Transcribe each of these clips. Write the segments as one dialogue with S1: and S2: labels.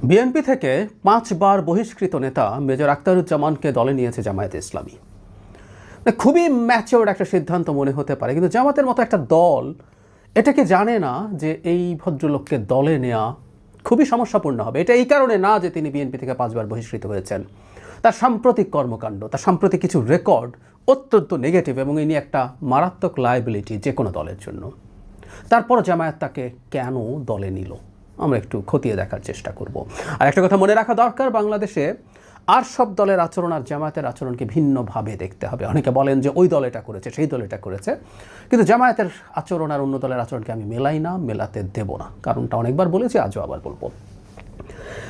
S1: BNP থেকে 5 বার বহিষ্কৃত নেতা মেজর আখতারুজ্জামানকে দলে নিয়েছে জামায়াতে ইসলামী। খুবই ম্যাচিওর একটা সিদ্ধান্ত মনে হতে পারে, কিন্তু জামাতের মতো একটা দল এটাকে জানে না যে এই ভদ্রলোককে দলে নেওয়া খুবই সমস্যাপূর্ণ হবে। এটা এই কারণে না যে তিনি বিএনপি থেকে 5 বার বহিষ্কৃত হয়েছেন, তার সাম্প্রতিক কর্মকাণ্ড, তার সাম্প্রতিক কিছু রেকর্ড অত্যন্ত নেগেটিভ এবং এই নিয়ে একটা মারাত্মক লায়াবিলিটি যে কোনো দলের জন্য। তারপর জামায়াত তাকে কেন দলে নিল আমরা একটু খতিয়ে দেখার চেষ্টা করব। আর একটা কথা মনে রাখা দরকার, বাংলাদেশে আর সব দলের আচরণ আর জামায়াতের আচরণকে ভিন্নভাবে দেখতে হবে। অনেকে বলেন যে ওই দল এটা করেছে, সেই দল এটা করেছে, কিন্তু জামায়াতের আচরণ আর অন্য দলের আচরণকে আমি মেলাই না, মেলাতে দেব না। কারণটা অনেকবার বলেছি, আজও আবার বলবো।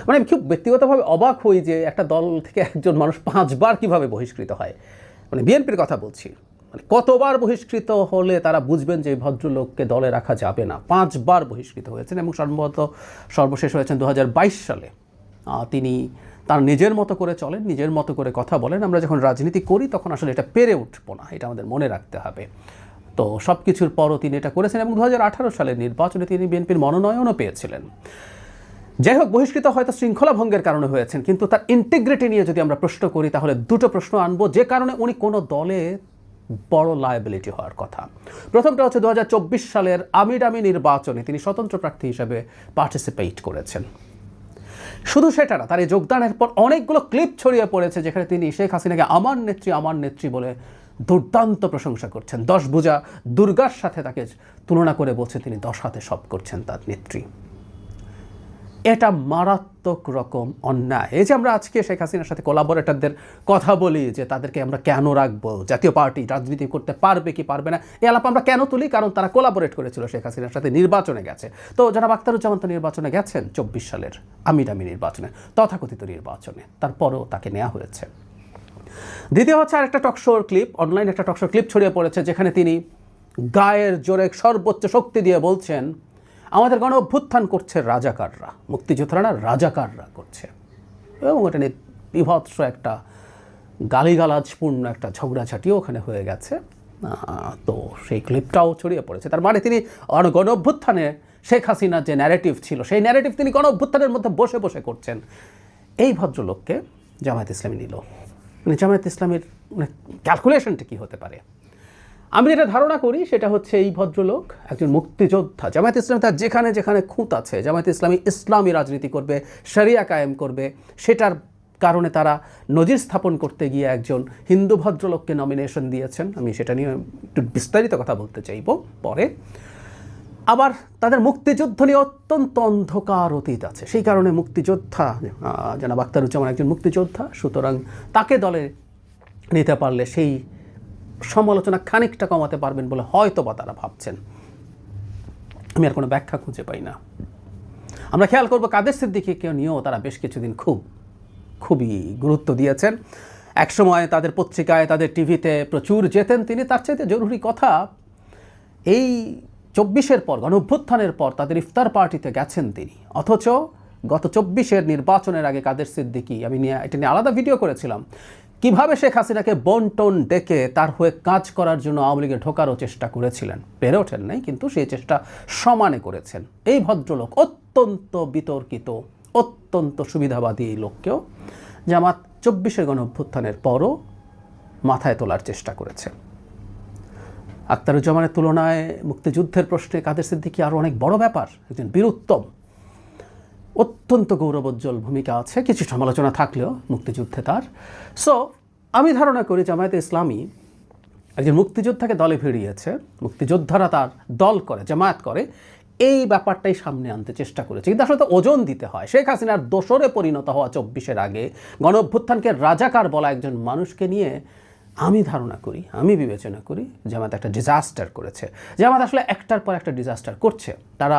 S1: মানে আমি খুব ব্যক্তিগতভাবে অবাক হই যে একটা দল থেকে একজন মানুষ 5 বার কীভাবে বহিষ্কৃত হয়। মানে বিএনপির কথা বলছি, মানে কতবার বহিষ্কৃত হলে তারা বুঝবেন যে এই ভদ্রলোককে দলে রাখা যাবে না। 5 বার বহিষ্কৃত হয়েছেন এবং সম্ভবত সর্বশেষ হয়েছেন 2022 সালে। তিনি তার নিজের মতো করে চলেন, নিজের মতো করে কথা বলেন। আমরা যখন রাজনীতি করি তখন আসলে এটা পেরে উঠবো না, এটা আমাদের মনে রাখতে হবে। তো সব কিছুর পরও তিনি এটা করেছেন এবং 2018 সালের নির্বাচনে তিনি বিএনপির মনোনয়নও পেয়েছিলেন। যাই হোক, বহিষ্কৃত হয়তো শৃঙ্খলা ভঙ্গের কারণে হয়েছেন, কিন্তু তার ইন্টিগ্রিটি নিয়ে যদি আমরা প্রশ্ন করি তাহলে দুটো প্রশ্ন আনবো যে কারণে উনি কোনো দলে বড় লায়াবিলিটি হওয়ার কথা। প্রথমটা হচ্ছে 2024 সালের আমিডামি নির্বাচনে তিনি স্বতন্ত্র প্রার্থী হিসেবে পার্টিসিপেট করেছেন। শুধু সেটা না, তার এই যোগদানের পর অনেকগুলো ক্লিপ ছড়িয়ে পড়েছে যেখানে তিনি শেখ হাসিনাকে আমার নেত্রী বলে দুর্দান্ত প্রশংসা করছেন। 10 ভুজা দুর্গার সাথে তাকে তুলনা করে বলছে তিনি 10 হাতে সব করছেন তার নেত্রী। এটা মারাত্মক রকম অন্যায়। এই যে আমরা আজকে শেখ হাসিনার সাথে কোলাবোরেটরদের কথা বলি যে তাদেরকে আমরা কেন রাখবো, জাতীয় পার্টি রাজনীতি করতে পারবে কি পারবে না, এই আলাপ আমরা কেন তুলি? কারণ তারা কোলাবোরেট করেছিল শেখ হাসিনার সাথে, নির্বাচনে গেছে। তো জনাব আখতারুজ্জামান তো নির্বাচনে গেছেন, 24 সালের আমিডামি নির্বাচনে, তথাকথিত নির্বাচনে, তারপরও তাকে নেওয়া হয়েছে। দ্বিতীয় হচ্ছে আরেকটা টকশোর ক্লিপ, অনলাইন একটা টকশোর ক্লিপ ছড়িয়ে পড়েছে যেখানে তিনি গায়ের জোরে সর্বোচ্চ শক্তি দিয়ে বলছেন আমাদের গণ অভ্যুত্থান করছে রাজাকাররা, মুক্তিযোদ্ধারা না, রাজাকাররা করছে। এবং ওটা নিয়ে বিভৎস একটা গালিগালাজপূর্ণ একটা ঝগড়াঝাটিও ওখানে হয়ে গেছে। তো সেই ক্লিপটাও ছড়িয়ে পড়েছে। তার মানে তিনি গণ অভ্যুত্থানে শেখ হাসিনার যে ন্যারেটিভ ছিল সেই ন্যারেটিভ তিনি গণ অভ্যুত্থানের মধ্যে বসে বসে করছেন। এই ভদ্রলোককে জামায়াত ইসলামী নিল। মানে জামায়াত ইসলামের মানে ক্যালকুলেশনটা কী হতে পারে? আমি যেটা ধারণা করি সেটা হচ্ছে এই ভদ্রলোক একজন মুক্তিযোদ্ধা। জামায়াত ইসলামী তার যেখানে যেখানে খুঁত আছে, জামায়াত ইসলামী ইসলামী রাজনীতি করবে, শরিয়া কায়েম করবে, সেটার কারণে তারা নজির স্থাপন করতে গিয়ে একজন হিন্দু ভদ্রলোককে নমিনেশন দিয়েছেন। আমি সেটা নিয়ে একটু বিস্তারিত কথা বলতে চাইব পরে। আবার তাদের মুক্তিযুদ্ধ নিয়ে অত্যন্ত অন্ধকার অতীত আছে, সেই কারণে মুক্তিযোদ্ধা জনাব আখতারুজ্জামান একজন মুক্তিযোদ্ধা, সুতরাং তাকে দলে নিতে পারলে সেই সমালোচনা খানিকটা কমাতে পারবেন বলে হয়তো বা তারা ভাবছেন। আমি আর কোনো ব্যাখ্যা খুঁজে পাই না। আমরা খেয়াল করবো কাদের সিদ্দিকীকে নিয়েও তারা বেশ কিছুদিন খুবই গুরুত্ব দিয়েছেন। একসময় তাদের পত্রিকায়, তাদের টিভিতে প্রচুর যেতেন তিনি। তার চাইতে জরুরি কথা, এই 24-এর পর, গণ অভ্যুত্থানের পর তাদের ইফতার পার্টিতে গেছেন তিনি। অথচ গত 24-এর নির্বাচনের আগে কাদের সিদ্দিকী, আমি এটা নিয়ে আলাদা ভিডিও করেছিলাম, কিভাবে শেখ হাসিনাকে বন্টন ডেকে তার হয়ে কাজ করার জন্য আওয়ামী লীগে ঢোকারও চেষ্টা করেছিলেন। পেরে ওঠেন নাই, কিন্তু সেই চেষ্টা সমানে করেছেন। এই ভদ্রলোক অত্যন্ত বিতর্কিত, অত্যন্ত সুবিধাবাদী এই লোককেও জামাত 24-এর গণ অভ্যুত্থানের পরও মাথায় তোলার চেষ্টা করেছে। আখতারুজ্জামানের তুলনায় মুক্তিযুদ্ধের প্রশ্নে কাদের সিদ্দিকী আরও অনেক বড় ব্যাপার, একজন বীরুত্তম, অত্যন্ত গৌরবোজ্জ্বল ভূমিকা আছে, কিছু সমালোচনা থাকলেও মুক্তিযুদ্ধে তার। সো আমি ধারণা করি জামায়াতে ইসলামী একজন মুক্তিযোদ্ধাকে দলে ভিড়িয়েছে, মুক্তিযোদ্ধারা তার দল করে, জামায়াত করে, এই ব্যাপারটাই সামনে আনতে চেষ্টা করেছে। কিন্তু আসলে তো ওজন দিতে হয়। শেখ হাসিনার দোসরে পরিণত হওয়া 24-এর আগে গণ অভ্যুত্থানকে রাজাকার বলা একজন মানুষকে নিয়ে আমি ধারণা করি, আমি বিবেচনা করি জামাত একটা ডিজাস্টার করেছে। জামাত আসলে একটার পর একটা ডিজাস্টার করছে, তারা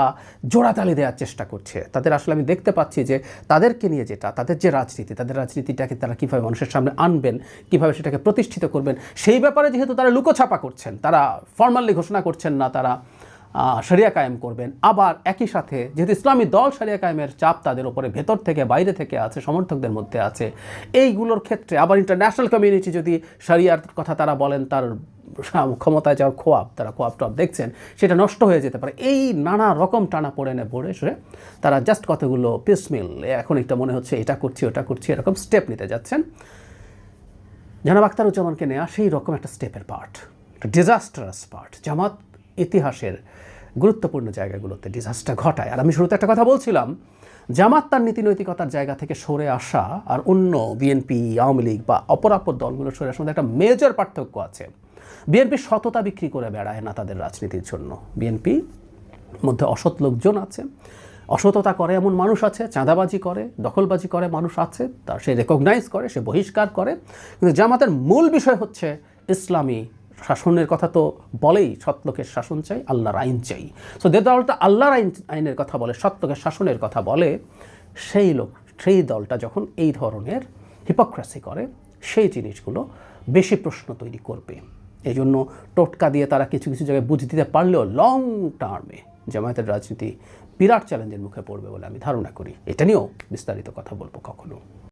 S1: জোড়াতালি দেওয়ার চেষ্টা করছে। তাদের আসলে আমি দেখতে পাচ্ছি যে তাদেরকে নিয়ে যেটা, তাদের যে রাজনীতি, তাদের রাজনীতিটাকে তারা কীভাবে মানুষের সামনে আনবেন, কীভাবে সেটাকে প্রতিষ্ঠিত করবেন, সেই ব্যাপারে যেহেতু তারা লুকোছাপা করছেন, তারা ফর্মালি ঘোষণা করছেন না তারা শরিয়া কায়েম করবেন। আবার একই সাথে যেহেতু ইসলামী দল শরিয়া কায়েমের চাপ তাদের উপরে ভেতর থেকে বাইরে থেকে আছে, সমর্থকদের মধ্যে আছে, এইগুলোর ক্ষেত্রে আবার ইন্টারন্যাশনাল কমিউনিটি যদি শরিয়ার কথা তারা বলেন, তার ক্ষমতায় যাওয়ার খোয়াব, তারা খোয়াব টপ দেখছেন, সেটা নষ্ট হয়ে যেতে পারে। এই নানা রকম টানা পড়ে সে তারা জাস্ট কতগুলো পিসমিল, এখন একটা মনে হচ্ছে এটা করছি ওটা করছি, এরকম স্টেপ নিতে যাচ্ছেন। জনাব আখতারুজ্জামানকে নেওয়া সেই রকম একটা স্টেপের পার্ট, একটা ডিজাস্টারাস পার্ট। জামাত ইতিহাসের গুরুত্বপূর্ণ জায়গাগুলোতে ডিজাস্টার ঘটায়। আর আমি শুরুতে একটা কথা বলছিলাম, জামাত তার নীতিনৈতিকতার জায়গা থেকে সরে আসা আর অন্য বিএনপি, আওয়ামী লীগ বা অপরাপর দলগুলো সরে আসার মধ্যে একটা মেজর পার্থক্য আছে। বিএনপি সততা বিক্রি করে বেড়ায় না তাদের রাজনীতির জন্য। বিএনপি মধ্যে অসৎ লোকজন আছে, অসততা করে এমন মানুষ আছে, চাঁদাবাজি করে, দখলবাজি করে মানুষ আছে, তার সে রেকগনাইজ করে, সে বহিষ্কার করে। কিন্তু জামাতের মূল বিষয় হচ্ছে ইসলামী শাসনের কথা তো বলেই, সৎলোকের শাসন চাই, আল্লাহর আইন চাই। সো যে দলটা আল্লাহর আইনের কথা বলে, সৎলোকের শাসনের কথা বলে, সেই দলটা যখন এই ধরনের হিপোক্রেসি করে, সেই জিনিসগুলো বেশি প্রশ্ন তৈরি করবে। এই জন্য টোটকা দিয়ে তারা কিছু কিছু জায়গায় বুঝ দিতে পারলেও লং টার্মে জামায়াতের রাজনীতি বিরাট চ্যালেঞ্জের মুখে পড়বে বলে আমি ধারণা করি। এটা নিয়েও বিস্তারিত কথা বলবো কখনো।